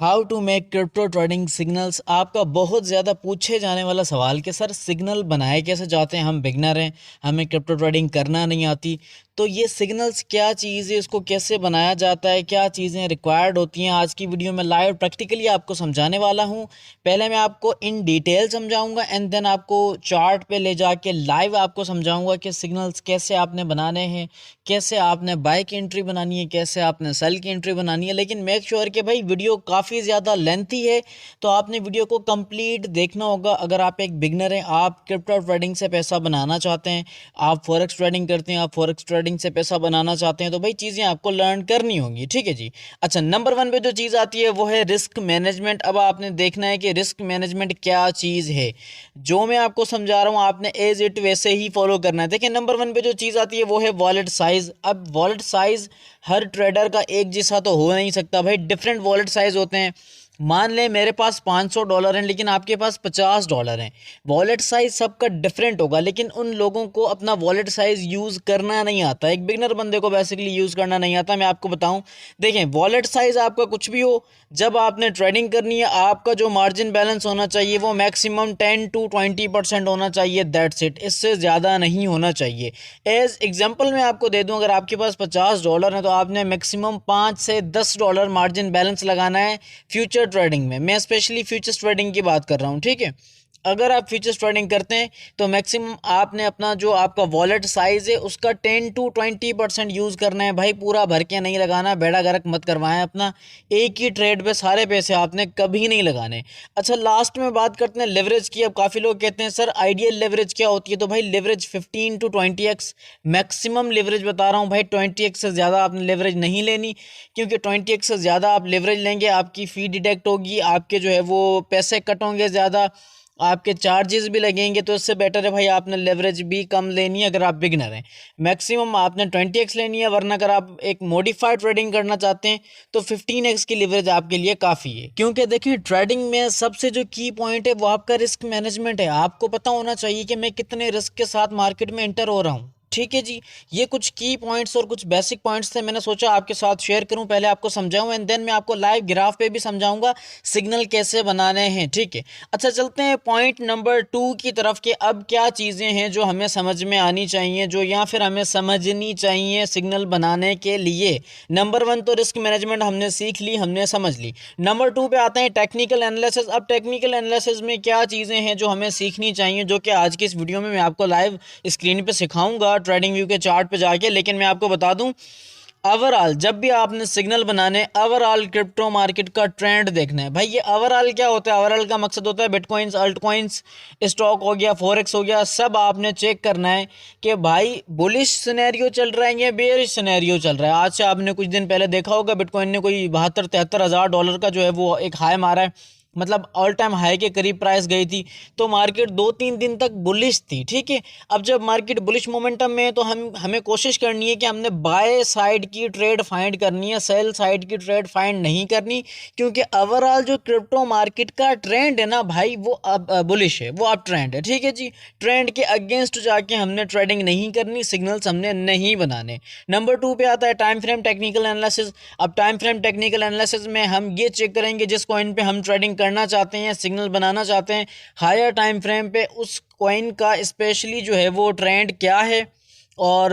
How to make crypto trading signals. आपका बहुत ज़्यादा पूछे जाने वाला सवाल कि सर सिग्नल बनाए कैसे जाते हैं, हम बिगनर हैं, हमें क्रिप्टो ट्रेडिंग करना नहीं आती, तो ये सिग्नल्स क्या चीज़ है, इसको कैसे बनाया जाता है, क्या चीज़ें रिक्वायर्ड होती हैं, आज की वीडियो में लाइव प्रैक्टिकली आपको समझाने वाला हूँ। पहले मैं आपको इन डिटेल समझाऊंगा एंड देन आपको चार्ट पे ले जाके लाइव आपको समझाऊंगा कि सिग्नल्स कैसे आपने बनाने हैं, कैसे आपने बाय की एंट्री बनानी है, कैसे आपने सेल की एंट्री बनानी है। लेकिन मेक श्योर कि भाई वीडियो काफ़ी ज़्यादा लेंथी है, तो आपने वीडियो को कंप्लीट देखना होगा। अगर आप एक बिगनर हैं, आप क्रिप्टो ट्रेडिंग से पैसा बनाना चाहते हैं, आप फॉरेक्स ट्रेडिंग करते हैं, आप फॉरेक्स ट्रेडिंग से पैसा बनाना चाहते हैं, तो भाई चीज़ें आपको लर्न करनी होंगी। ठीक है जी। अच्छा, नंबर वन पे जो चीज़ आती है वो है रिस्क मैनेजमेंट। अब आपने देखना है कि रिस्क मैनेजमेंट क्या चीज़ है। जो मैं आपको समझा रहा हूँ आपने एज इट वैसे ही फॉलो करना है। देखिए, नंबर वन पे जो चीज़ आती है वो है वॉलेट साइज़। अब वॉलेट साइज़ हर ट्रेडर का एक जैसा तो हो नहीं सकता भाई, डिफरेंट वॉलेट साइज़ होते हैं। मान लें मेरे पास $500 हैं लेकिन आपके पास $50 हैं, वॉलेट साइज़ सबका डिफरेंट होगा, लेकिन उन लोगों को अपना वॉलेट साइज़ यूज़ करना नहीं आता। एक बिगनर बंदे को बेसिकली यूज़ करना नहीं आता। मैं आपको बताऊं, देखें, वॉलेट साइज़ आपका कुछ भी हो, जब आपने ट्रेडिंग करनी है आपका जो मार्जिन बैलेंस होना चाहिए वो मैक्सिमम 10 to 20% होना चाहिए, दैट्स इट, इससे ज़्यादा नहीं होना चाहिए। एज एग्जांपल मैं आपको दे दूं, अगर आपके पास $50 है तो आपने मैक्सिमम $5 से $10 मार्जिन बैलेंस लगाना है फ्यूचर ट्रेडिंग में। मैं स्पेशली फ्यूचर्स ट्रेडिंग की बात कर रहा हूँ, ठीक है। अगर आप फ्यूचर्स ट्रेडिंग करते हैं तो मैक्सिमम आपने अपना जो आपका वॉलेट साइज़ है उसका 10 to 20% यूज़ करना है भाई, पूरा भर के नहीं लगाना, बेड़ा गर्क मत करवाएं अपना। एक ही ट्रेड पे सारे पैसे आपने कभी नहीं लगाने। अच्छा, लास्ट में बात करते हैं लेवरेज की। अब काफ़ी लोग कहते हैं सर आइडियल लेवरेज क्या होती है, तो भाई leverage 15 to 20x maximum leverage बता रहा हूँ भाई। 20x से ज़्यादा आपने लेवरेज नहीं लेनी, क्योंकि 20x से ज़्यादा आप लेवरेज लेंगे आपकी फ़ी डिडक्ट होगी, आपके जो है वो पैसे कट होंगे ज़्यादा, आपके चार्जेस भी लगेंगे। तो इससे बेटर है भाई आपने लेवरेज भी कम लेनी है अगर आप बिगनर हैं। मैक्सिमम आपने 20x लेनी है, वरना अगर आप एक मॉडिफाइड ट्रेडिंग करना चाहते हैं तो 15x की लेवरेज आपके लिए काफ़ी है। क्योंकि देखिए, ट्रेडिंग में सबसे जो की पॉइंट है वो आपका रिस्क मैनेजमेंट है। आपको पता होना चाहिए कि मैं कितने रिस्क के साथ मार्केट में एंटर हो रहा हूँ। ठीक है जी। ये कुछ की पॉइंट्स और कुछ बेसिक पॉइंट्स थे, मैंने सोचा आपके साथ शेयर करूं, पहले आपको समझाऊं एंड देन मैं आपको लाइव ग्राफ पे भी समझाऊंगा सिग्नल कैसे बनाने हैं। ठीक है। अच्छा, चलते हैं पॉइंट नंबर 2 की तरफ के अब क्या चीज़ें हैं जो हमें समझ में आनी चाहिए, जो या फिर हमें समझनी चाहिए सिग्नल बनाने के लिए। नंबर 1 तो रिस्क मैनेजमेंट हमने सीख ली, हमने समझ ली। नंबर 2 पे आते हैं टेक्निकल एनालिसिस। अब टेक्निकल एनालिसिस में क्या चीज़ें हैं जो हमें सीखनी चाहिए, जो कि आज की इस वीडियो में मैं आपको लाइव स्क्रीन पे सिखाऊंगा ट्रेडिंग व्यू के चार्ट पे जाके। लेकिन मैं आपको बता दूं, ओवरऑल जब भी आपने सिग्नल बनाने, ओवरऑल क्रिप्टो मार्केट का ट्रेंड देखना है भाई। ये ओवरऑल क्या होता है, ओवरऑल का मकसद होता है बिटकॉइंस, अल्ट कॉइंस, स्टॉक हो गया, फॉरेक्स हो गया, सब आपने चेक करना है कि भाई बुलिश सिनेरियो चल रहा है या बेरिश सिनेरियो चल रहा है। आज से आपने कुछ दिन पहले देखा होगा बिटकॉइन ने कोई 72-73 हज़ार डॉलर का जो है वो एक हाई मारा है, मतलब ऑल टाइम हाई के करीब प्राइस गई थी, तो मार्केट 2-3 दिन तक बुलिश थी। ठीक है। अब जब मार्केट बुलिश मोमेंटम में है तो हमें कोशिश करनी है कि हमने बाय साइड की ट्रेड फाइंड करनी है, सेल साइड की ट्रेड फाइंड नहीं करनी, क्योंकि ओवरऑल जो क्रिप्टो मार्केट का ट्रेंड है ना भाई वो अब बुलिश है, वो अब ट्रेंड है। ठीक है जी। ट्रेंड के अगेंस्ट जाके हमने ट्रेडिंग नहीं करनी, सिग्नल्स हमने नहीं बनाने। नंबर 2 पे आता है टाइम फ्रेम टेक्निकल एनालिसिस। अब टाइम फ्रेम टेक्निकल एनालिसिस में हम ये चेक करेंगे जिस कॉइन पे हम ट्रेडिंग करना चाहते हैं, सिग्नल बनाना चाहते हैं, हायर टाइम फ्रेम पे उस कॉइन का स्पेशली जो है वो ट्रेंड क्या है, और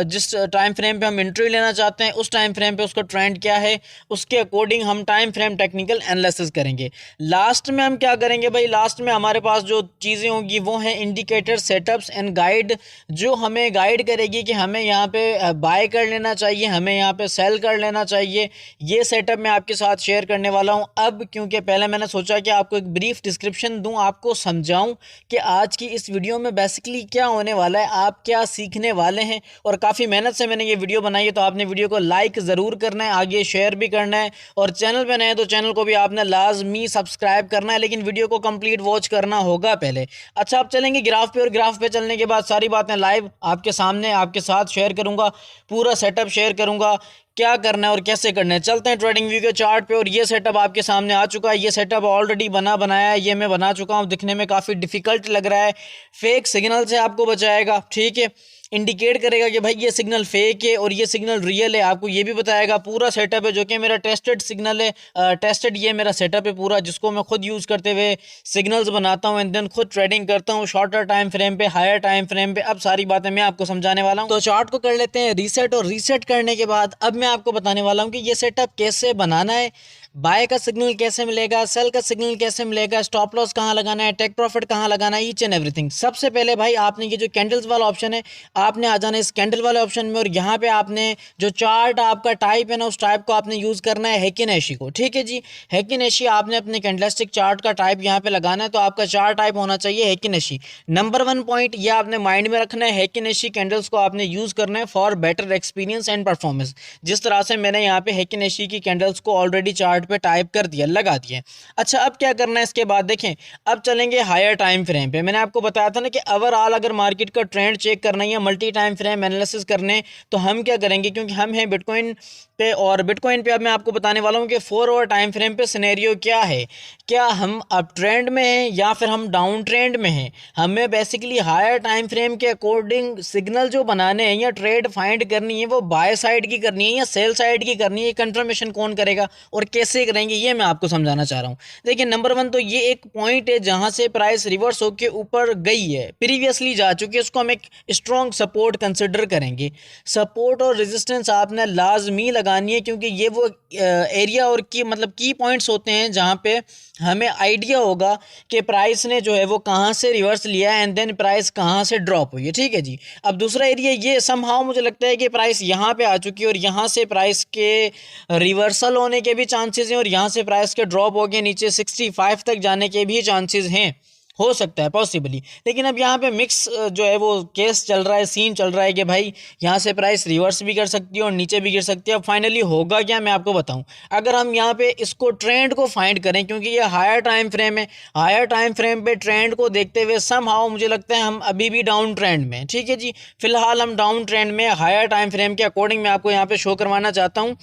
जिस टाइम फ्रेम पे हम एंट्री लेना चाहते हैं उस टाइम फ्रेम पे उसका ट्रेंड क्या है, उसके अकॉर्डिंग हम टाइम फ्रेम टेक्निकल एनालिसिस करेंगे। लास्ट में हम क्या करेंगे भाई, लास्ट में हमारे पास जो चीज़ें होंगी वो हैं इंडिकेटर, सेटअप्स एंड गाइड, जो हमें गाइड करेगी कि हमें यहाँ पे बाय कर लेना चाहिए, हमें यहाँ पे सेल कर लेना चाहिए। ये सेटअप मैं आपके साथ शेयर करने वाला हूँ अब, क्योंकि पहले मैंने सोचा कि आपको एक ब्रीफ डिस्क्रिप्शन दूँ, आपको समझाऊँ कि आज की इस वीडियो में बेसिकली क्या होने वाला है, आप क्या सीखने वाले हैं। और काफ़ी मेहनत से मैंने ये वीडियो बनाई है, तो आपने वीडियो को लाइक ज़रूर करना है, आगे शेयर भी करना है, और चैनल पे नए हैं तो चैनल को भी आपने लाजमी सब्सक्राइब करना है, लेकिन वीडियो को कंप्लीट वॉच करना होगा पहले। अच्छा, आप चलेंगे ग्राफ पे, और ग्राफ पे चलने के बाद सारी बातें लाइव आपके सामने आपके साथ शेयर करूँगा, पूरा सेटअप शेयर करूँगा, क्या करना है और कैसे करना है। चलते हैं ट्रेडिंग व्यू के चार्ट पे, और ये सेटअप आपके सामने आ चुका है। ये सेटअप ऑलरेडी बनाया है, ये मैं बना चुका हूँ, दिखने में काफ़ी डिफिकल्ट लग रहा है, फेक सिग्नल से आपको बचाएगा। ठीक है। इंडिकेट करेगा कि भाई ये सिग्नल फेक है और ये सिग्नल रियल है। आपको ये भी बताएगा पूरा सेटअप है जो कि मेरा टेस्टेड सिग्नल है, टेस्टेड ये मेरा सेटअप है पूरा, जिसको मैं खुद यूज़ करते हुए सिग्नल्स बनाता हूँ एंड देन खुद ट्रेडिंग करता हूँ शॉर्टर टाइम फ्रेम पे, हायर टाइम फ्रेम पे। अब सारी बातें मैं आपको समझाने वाला हूँ। तो चार्ट को कर लेते हैं रीसेट, और रीसेट करने के बाद अब मैं आपको बताने वाला हूँ कि ये सेटअप कैसे बनाना है, बाय का सिग्नल कैसे मिलेगा, सेल का सिग्नल कैसे मिलेगा, स्टॉप लॉस कहाँ लगाना है, टेक प्रॉफिट कहाँ लगाना है, ईच एंड एवरीथिंग। सबसे पहले भाई आपने ये जो कैंडल्स वाला ऑप्शन है, आपने आ जाना है इस कैंडल वाले ऑप्शन में, और यहाँ पे आपने जो चार्ट आपका टाइप है ना, उस टाइप को आपने यूज़ करना है हेकिन एशी को। ठीक है जी, हेकिन एशी आपने अपने कैंडलस्टिक चार्ट का टाइप यहाँ पे लगाना है, तो आपका चार्ट टाइप होना चाहिए हेकिन एशी। नंबर 1 पॉइंट ये आपने माइंड में रखना है, हेकिन एशी कैंडल्स को आपने यूज़ करना है for better experience and performance. जिस तरह से मैंने यहाँ पे हेकिन एशी की कैंडल्स को ऑलरेडी चार्ट पे टाइप कर दिया, लगा दिए। अच्छा, अब क्या करना है इसके बाद देखें, अब चलेंगे हायर टाइम फ्रेम पे। मैंने आपको बताया था ना कि ओवरऑल अगर मार्केट का ट्रेंड चेक करना है या मल्टी टाइम फ्रेम एनालिसिस करने, तो हम क्या करेंगे, क्योंकि हम हैं बिटकॉइन पे, और बिटकॉइन पे अब मैं आपको बताने वाला हूँ कि 4 आवर टाइम फ्रेम पे सिनेरियो क्या है, क्या हम अप ट्रेंड में हैं या फिर हम डाउन ट्रेंड में हैं। हमें बेसिकली हायर टाइम फ्रेम के अकॉर्डिंग सिग्नल जो बनाने हैं या ट्रेड फाइंड करनी है, वो बाय साइड की करनी है या सेल साइड की करनी है, कंफर्मेशन कौन करेगा और कैसे करेंगे, ये मैं आपको समझाना चाह रहा हूँ। देखिए, नंबर 1 तो ये एक पॉइंट है जहाँ से प्राइस रिवर्स होकर ऊपर गई है, प्रीवियसली जा चुकी है, उसको हम एक स्ट्रॉन्ग सपोर्ट कंसिडर करेंगे। सपोर्ट और रेजिस्टेंस आपने लाजमी लगानी है, क्योंकि ये वो एरिया और की पॉइंट्स होते हैं जहाँ पे हमें आइडिया होगा कि प्राइस ने जो है वो कहाँ से रिवर्स लिया है एंड देन प्राइस कहाँ से ड्रॉप हुई है। ठीक है जी। अब दूसरा एरिया ये समहाउ मुझे लगता है कि प्राइस यहाँ पे आ चुकी है और यहाँ से प्राइस के रिवर्सल होने के भी चांसेस हैं और यहाँ से प्राइस के ड्रॉप हो के नीचे 65 तक जाने के भी चांसेस हैं, हो सकता है पॉसिबली। लेकिन अब यहाँ पे मिक्स जो है वो केस चल रहा है, सीन चल रहा है कि भाई यहाँ से प्राइस रिवर्स भी कर सकती है और नीचे भी गिर सकती है। अब फाइनली होगा क्या, मैं आपको बताऊँ। अगर हम यहाँ पे इसको ट्रेंड को फाइंड करें, क्योंकि ये हायर टाइम फ्रेम है, हायर टाइम फ्रेम पे ट्रेंड को देखते हुए समहाउ मुझे लगता है हम अभी भी डाउन ट्रेंड में। ठीक है जी, फिलहाल हम डाउन ट्रेंड में हायर टाइम फ्रेम के अकॉर्डिंग मैं आपको यहाँ पे शो करवाना चाहता हूँ।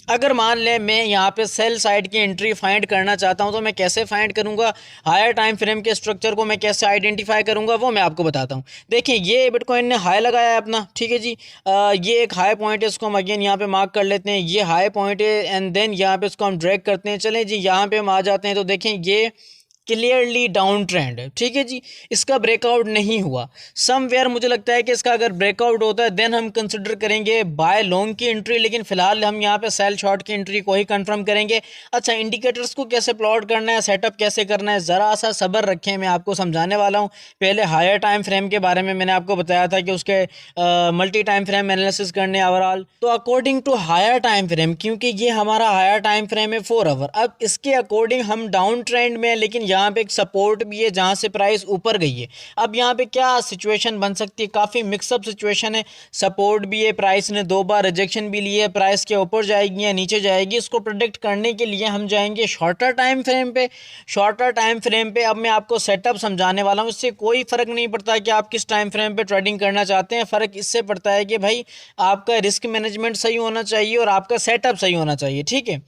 अगर मान लें मैं यहाँ पे सेल साइड की एंट्री फाइंड करना चाहता हूँ, तो मैं कैसे फाइंड करूँगा, हायर टाइम फ्रेम के स्ट्रक्चर को मैं कैसे आइडेंटिफाई करूँगा, वो मैं आपको बताता हूँ। देखिए, ये बिटकॉइन ने हाई लगाया है अपना। ठीक है जी, ये एक हाई पॉइंट है, इसको हम अगेन यहाँ पे मार्क कर लेते हैं, ये हाई पॉइंट है एंड देन यहाँ पे इसको हम ड्रैग करते हैं। चलें जी, यहाँ पे हम आ जाते हैं तो देखें ये क्लियरली डाउन ट्रेंड है। ठीक है जी, इसका ब्रेकआउट नहीं हुआ समवेयर। मुझे लगता है कि इसका अगर ब्रेकआउट होता है देन हम कंसिडर करेंगे बाय लॉन्ग की एंट्री, लेकिन फिलहाल हम यहाँ पे सेल शॉर्ट की एंट्री को ही कंफर्म करेंगे। अच्छा, इंडिकेटर्स को कैसे प्लॉट करना है, सेटअप कैसे करना है, ज़रा सा सब्र रखें, मैं आपको समझाने वाला हूँ। पहले हायर टाइम फ्रेम के बारे में मैंने आपको बताया था कि उसके मल्टी टाइम फ्रेम एनालिसिस करने ओवरऑल। तो according to higher time frame, क्योंकि ये हमारा हायर टाइम फ्रेम है 4 आवर, अब इसके अकॉर्डिंग हम डाउन ट्रेंड में, लेकिन यहाँ पे एक सपोर्ट भी है जहाँ से प्राइस ऊपर गई है। अब यहाँ पे क्या सिचुएशन बन सकती है, काफ़ी मिक्सअप सिचुएशन है। सपोर्ट भी है, प्राइस ने 2 बार रिजेक्शन भी लिए, प्राइस के ऊपर जाएगी या नीचे जाएगी, इसको प्रोडिक्ट करने के लिए हम जाएंगे शॉर्टर टाइम फ्रेम पे। शॉर्टर टाइम फ्रेम पे अब मैं आपको सेटअप समझाने वाला हूँ। इससे कोई फ़र्क नहीं पड़ता कि आप किस टाइम फ्रेम पे ट्रेडिंग करना चाहते हैं, फ़र्क इससे पड़ता है कि भाई आपका रिस्क मैनेजमेंट सही होना चाहिए और आपका सेटअप सही होना चाहिए। ठीक है,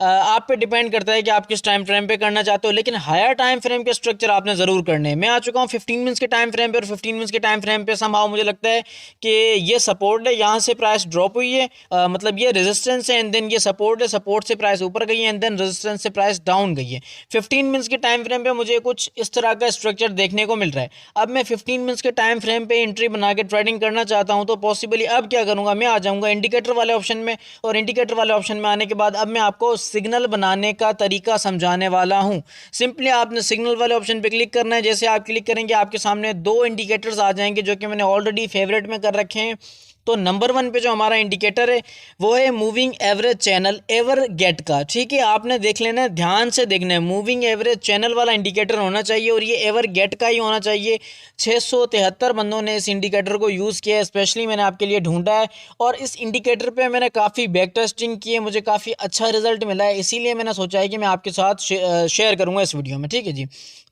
आप पे डिपेंड करता है कि आप किस टाइम फ्रेम पे करना चाहते हो, लेकिन हायर टाइम फ्रेम के स्ट्रक्चर आपने ज़रूर करने हैं। मैं आ चुका हूँ 15 मिनट्स के टाइम फ्रेम पे, और 15 मिनट्स के टाइम फ्रेम पे समहाउ मुझे लगता है कि ये सपोर्ट है, यहाँ से प्राइस ड्रॉप हुई है, मतलब ये रेजिस्टेंस है एंड देन ये सपोर्ट है, सपोर्ट से प्राइस ऊपर गई है एंड देन रेजिस्टेंस से प्राइस डाउन गई है। 15 मिनट्स के टाइम फ्रेम पे मुझे कुछ इस तरह का स्ट्रक्चर देखने को मिल रहा है। अब मैं 15 मिनट्स के टाइम फ्रेम पे एंट्री बना के ट्रेडिंग करना चाहता हूँ, तो पॉसिबली अब क्या करूँगा, मैं आ जाऊँगा इंडिकेटर वाले ऑप्शन में, और इंडिकेटर वाले ऑप्शन में आने के बाद अब मैं आपको सिग्नल बनाने का तरीका समझाने वाला हूँ। सिंपली आपने सिग्नल वाले ऑप्शन पे क्लिक करना है। जैसे आप क्लिक करेंगे आपके सामने 2 इंडिकेटर्स आ जाएंगे जो कि मैंने ऑलरेडी फेवरेट में कर रखे हैं। तो नंबर 1 पे जो हमारा इंडिकेटर है वो है moving average channel ever get का। ठीक है, आपने देख लेना है, ध्यान से देखना है, मूविंग एवरेज चैनल वाला इंडिकेटर होना चाहिए और ये एवर गेट का ही होना चाहिए। 673 बंदों ने इस इंडिकेटर को यूज़ किया है, स्पेशली मैंने आपके लिए ढूंढा है, और इस इंडिकेटर पे मैंने काफ़ी बैक टेस्टिंग की है, मुझे काफ़ी अच्छा रिजल्ट मिला है, इसीलिए मैंने सोचा है कि मैं आपके साथ शेयर करूँगा इस वीडियो में। ठीक है जी,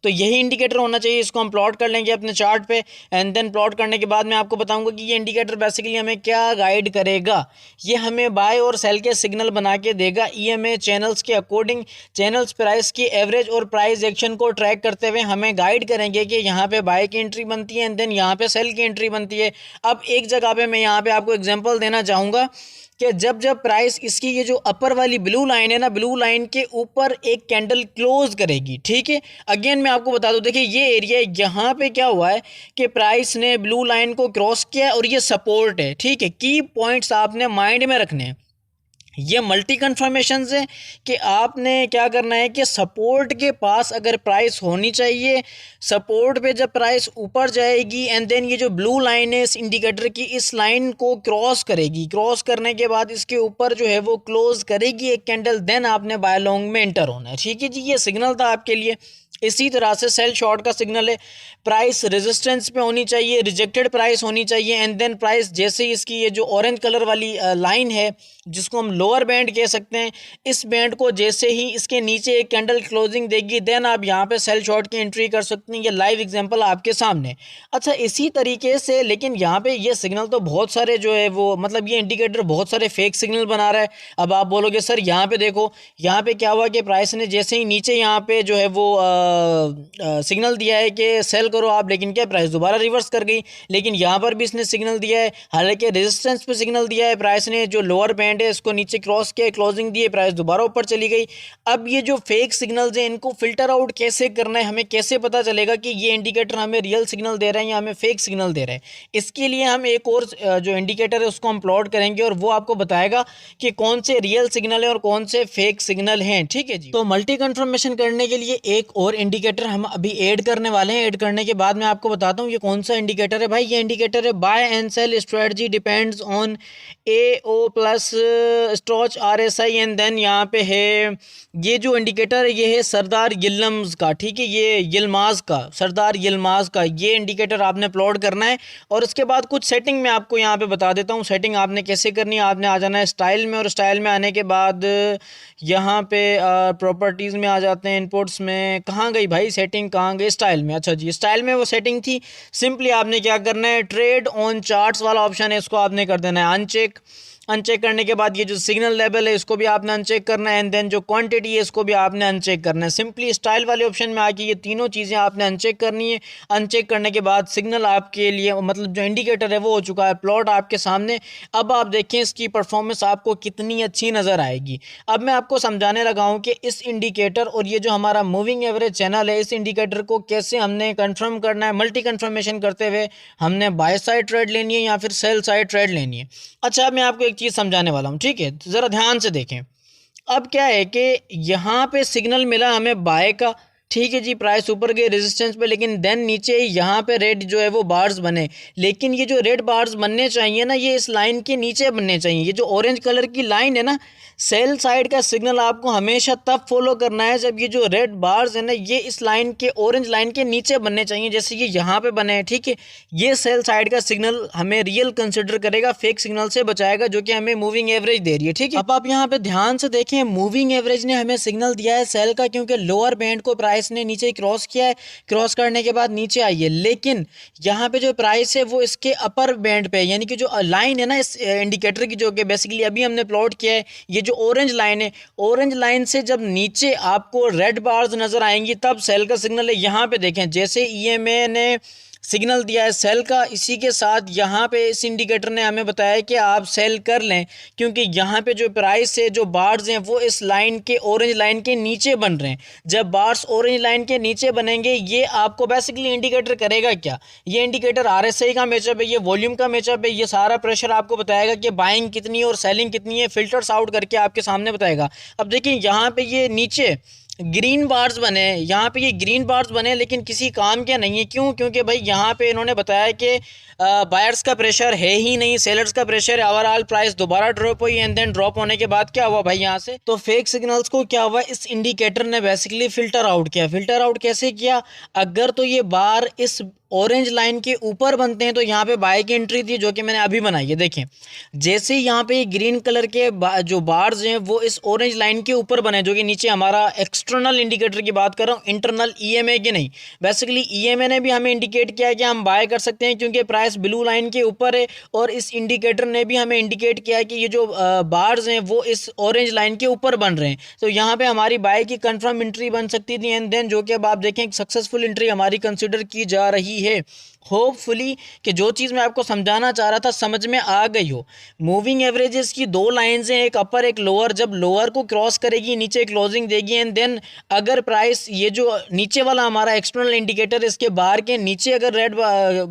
तो यही इंडिकेटर होना चाहिए। इसको हम प्लॉट कर लेंगे अपने चार्ट पे एंड देन प्लॉट करने के बाद मैं आपको बताऊंगा कि ये इंडिकेटर बेसिकली हमें क्या गाइड करेगा। ये हमें बाय और सेल के सिग्नल बना के देगा ईएमए चैनल्स के अकॉर्डिंग। चैनल्स प्राइस की एवरेज और प्राइस एक्शन को ट्रैक करते हुए हमें गाइड करेंगे कि यहाँ पे बाय की एंट्री बनती है एंड देन यहाँ पे सेल की एंट्री बनती है। अब एक जगह पे मैं यहाँ पे आपको एग्जांपल देना चाहूँगा कि जब जब प्राइस इसकी ये जो अपर वाली ब्लू लाइन है ना, ब्लू लाइन के ऊपर एक कैंडल क्लोज करेगी, ठीक है। अगेन मैं आपको बता दूं, देखिए ये एरिया यहाँ पे क्या हुआ है कि प्राइस ने ब्लू लाइन को क्रॉस किया और ये सपोर्ट है, ठीक है। की पॉइंट्स आपने माइंड में रखने हैं, ये मल्टी कन्फर्मेशंस है कि आपने क्या करना है कि सपोर्ट के पास अगर प्राइस होनी चाहिए, सपोर्ट पे जब प्राइस ऊपर जाएगी एंड देन ये जो ब्लू लाइन है इस इंडिकेटर की, इस लाइन को क्रॉस करेगी। क्रॉस करने के बाद इसके ऊपर जो है वो क्लोज करेगी एक कैंडल, देन आपने बाय लॉन्ग में एंटर होना है, ठीक है जी। ये सिग्नल था आपके लिए। इसी तरह से सेल शॉर्ट का सिग्नल है, प्राइस रेजिस्टेंस पे होनी चाहिए, रिजेक्टेड प्राइस होनी चाहिए एंड देन प्राइस जैसे ही इसकी ये जो ऑरेंज कलर वाली लाइन है जिसको हम लोअर बैंड कह सकते हैं, इस बैंड को जैसे ही इसके नीचे एक कैंडल क्लोजिंग देगी देन आप यहाँ पे सेल शॉर्ट की एंट्री कर सकते हैं। ये लाइव एग्जांपल आपके सामने। अच्छा, इसी तरीके से लेकिन यहाँ पे ये सिग्नल तो बहुत सारे जो है वो मतलब ये इंडिकेटर बहुत सारे फेक सिग्नल बना रहा है। अब आप बोलोगे सर यहाँ पे देखो, यहाँ पे क्या हुआ कि प्राइस ने जैसे ही नीचे यहाँ पे जो है वो सिग्नल दिया है कि सेल करो आप, लेकिन क्या प्राइस दोबारा रिवर्स कर गई। लेकिन यहाँ पर भी इसने सिग्नल दिया है, हालांकि रेजिस्टेंस पे सिग्नल दिया है, प्राइस ने जो लोअर बैंड है इसको नीचे क्रॉस किया, क्लोजिंग दी है, प्राइस दोबारा ऊपर चली गई। अब ये जो फेक सिग्नल्स हैं इनको फिल्टर आउट कैसे करना है, हमें कैसे पता चलेगा कि ये इंडिकेटर हमें रियल सिग्नल दे रहे हैं या हमें फेक सिग्नल दे रहे हैं। इसके लिए हम एक और जो इंडिकेटर है उसको हम प्लॉट करेंगे और वो आपको बताएगा कि कौन से रियल सिग्नल है और कौन से फेक सिग्नल हैं, ठीक है जी। तो मल्टी कन्फर्मेशन करने के लिए एक और इंडिकेटर हम अभी ऐड करने वाले हैं। ऐड करने के बाद मैं आपको बताता हूँ ये कौन सा इंडिकेटर है। भाई ये इंडिकेटर है buy and sell strategy depends on AO plus stoch RSI and then यहाँ पे है ये जो इंडिकेटर है ये है सरदार यिल्मज़ का, ठीक है। ये यिल्माज़ का, सरदार यिल्माज़ का ये इंडिकेटर आपने प्लॉट करना है। और उसके बाद कुछ सेटिंग मैं आपको यहाँ पे बता देता हूँ। सेटिंग आपने कैसे करनी है, आपने आ जाना है स्टाइल में और स्टाइल में आने के बाद यहाँ पे प्रॉपर्टीज़ में आ जाते हैं, इनपुट्स में कहाँ गई भाई सेटिंग, कहाँ गई, स्टाइल में। अच्छा जी, स्टाइल में वो सेटिंग थी। सिंपली आपने क्या करना है, ट्रेड ऑन चार्ट्स वाला ऑप्शन है इसको आपने कर देना है अनचेक। अनचेक करने के बाद ये जो सिग्नल लेवल है इसको भी आपने अनचेक करना है एंड देन जो क्वांटिटी है इसको भी आपने अनचेक करना है। सिंपली स्टाइल वाले ऑप्शन में आके ये तीनों चीज़ें आपने अनचेक करनी है। अनचेक करने के बाद सिग्नल आपके लिए मतलब जो इंडिकेटर है वो हो चुका है प्लॉट आपके सामने। अब आप देखें इसकी परफॉर्मेंस आपको कितनी अच्छी नज़र आएगी। अब मैं आपको समझाने लगा हूँ कि इस इंडिकेटर और ये जो हमारा मूविंग एवरेज चैनल है इस इंडिकेटर को कैसे हमने कन्फर्म करना है। मल्टी कन्फर्मेशन करते हुए हमने बाय साइड ट्रेड लेनी है या फिर सेल साइड ट्रेड लेनी है। अच्छा, अब मैं आपको चीज़ समझाने वाला हूँ, ठीक है, ज़रा ध्यान से देखें। अब क्या है कि यहाँ पे सिग्नल मिला हमें बाय का, ठीक है जी, प्राइस ऊपर गई रेजिस्टेंस पे, लेकिन देन नीचे यहाँ पे रेड जो है वो बार्स बने। लेकिन ये जो रेड बार्स बनने चाहिए ना ये इस लाइन के नीचे बनने चाहिए। ये जो ऑरेंज कलर की लाइन है ना, सेल साइड का सिग्नल आपको हमेशा तब फॉलो करना है जब ये जो रेड बार्स है ना ये इस लाइन के ऑरेंज लाइन के नीचे बनने चाहिए, जैसे ये यहाँ पे बने हैं, ठीक है। ये सेल साइड का सिग्नल हमें रियल कंसिडर करेगा, फेक सिग्नल से बचाएगा जो कि हमें मूविंग एवरेज दे रही है, ठीक है। अब आप यहाँ पे ध्यान से देखें, मूविंग एवरेज ने हमें सिग्नल दिया है सेल का, क्योंकि लोअर बैंड को प्राइस ने नीचे क्रॉस किया है, क्रॉस करने के बाद नीचे आई है। लेकिन यहाँ पे जो प्राइस है वो इसके अपर बैंड पे, यानी कि जो लाइन है ना इस इंडिकेटर की जो कि बेसिकली अभी हमने प्लॉट किया है, ये जो ऑरेंज लाइन है, ऑरेंज लाइन से जब नीचे आपको रेड बार्स नजर आएंगी तब सेल का सिग्नल है। यहाँ पे देखें जैसे ईएमए ने सिग्नल दिया है सेल का, इसी के साथ यहाँ पे इस इंडिकेटर ने हमें बताया कि आप सेल कर लें, क्योंकि यहाँ पे जो प्राइस है जो बार्स हैं वो इस लाइन के ऑरेंज लाइन के नीचे बन रहे हैं। जब बार्स ऑरेंज लाइन के नीचे बनेंगे ये आपको बेसिकली इंडिकेटर करेगा क्या, ये इंडिकेटर RSI का मैचअप है, ये वॉल्यूम का मैचअप है, ये सारा प्रेशर आपको बताएगा कि बाइंग कितनी है और सेलिंग कितनी है, फिल्टर्स आउट करके आपके सामने बताएगा। अब देखिए यहाँ पे ये नीचे ग्रीन बार्स बने, यहाँ पे ये ग्रीन बार्स बने लेकिन किसी काम के नहीं है। क्यों? क्योंकि भाई यहाँ पे इन्होंने बताया कि बायर्स का प्रेशर है ही नहीं, सेलर्स का प्रेशर है। ओवरऑल प्राइस दोबारा ड्रॉप हुई एंड देन ड्रॉप होने के बाद क्या हुआ भाई यहाँ से, तो फेक सिग्नल्स को क्या हुआ इस इंडिकेटर ने बेसिकली फिल्टर आउट किया। फिल्टर आउट कैसे किया, अगर तो ये बार इस ऑरेंज लाइन के ऊपर बनते हैं तो यहाँ पे बाय की एंट्री थी जो कि मैंने अभी बनाई है। देखें जैसे ही यहाँ पे ग्रीन कलर के जो बार्स हैं वो इस ऑरेंज लाइन के ऊपर बने, जो कि नीचे हमारा एक्सटर्नल इंडिकेटर की बात कर रहा हूँ, इंटरनल ईएमए की नहीं। बेसिकली ईएमए ने भी हमें इंडिकेट किया है कि हम बाय कर सकते हैं क्योंकि प्राइस ब्लू लाइन के ऊपर है, और इस इंडिकेटर ने भी हमें इंडिकेट किया है कि ये जो बार्स हैं वो इस ऑरेंज लाइन के ऊपर बन रहे हैं। तो यहाँ पे हमारी बाय की कंफर्म एंट्री बन सकती थी, एंड देन जो कि अब आप देखें सक्सेसफुल एंट्री हमारी कंसिडर की जा रही है। होपफुली कि जो चीज़ मैं आपको समझाना चाह रहा था समझ में आ गई हो। मूविंग एवरेजेस की दो लाइंस हैं, एक अपर एक लोअर। जब लोअर को क्रॉस करेगी नीचे क्लोजिंग देगी, एंड देन अगर प्राइस ये जो नीचे वाला हमारा एक्सटर्नल इंडिकेटर इसके बार के नीचे अगर रेड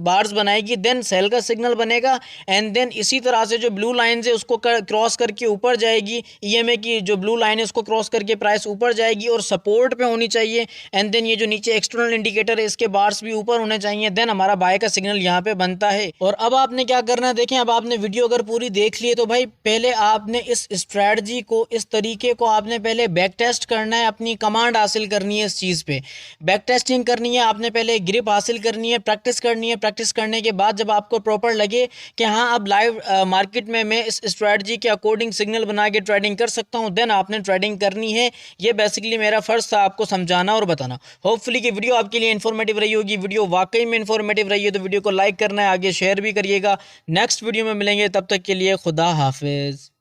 बार्स बनाएगी देन सेल का सिग्नल बनेगा। एंड देन इसी तरह से जो ब्लू लाइन है उसको क्रॉस करके ऊपर जाएगी, ईएमए की जो ब्लू लाइन है उसको क्रॉस करके प्राइस ऊपर जाएगी और सपोर्ट पे होनी चाहिए। एंड देन ये जो नीचे एक्सटर्नल इंडिकेटर है इसके बार्स भी ऊपर होने चाहिए, देन हमारा बाय का सिग्नल यहाँ पे बनता है। और अब आपने क्या करना है, देखें अब आपने वीडियो अगर पूरी देख ली है तो भाई पहले आपने इस स्ट्रैटेजी को, इस तरीके को आपने पहले बैक टेस्ट करना है, अपनी कमांड हासिल करनी है इस चीज़ पे, बैक टेस्टिंग करनी है। आपने पहले ग्रिप हासिल करनी है, प्रैक्टिस करनी है। प्रैक्टिस करने के बाद जब आपको प्रॉपर लगे कि हाँ अब लाइव मार्केट में मैं इस स्ट्रैटेजी के अकॉर्डिंग सिग्नल बना के ट्रेडिंग कर सकता हूँ, देन आपने ट्रेडिंग करनी है। ये बेसिकली मेरा फर्ज था आपको समझाना और बताना। होपफुली कि वीडियो आपके लिए इन्फॉर्मेटिव रही होगी। वीडियो वाकई में इन्फॉर्मेटिव रही है तो वीडियो को लाइक करना है, आगे शेयर भी करिएगा। नेक्स्ट वीडियो में मिलेंगे, तब तक के लिए खुदा हाफिज़।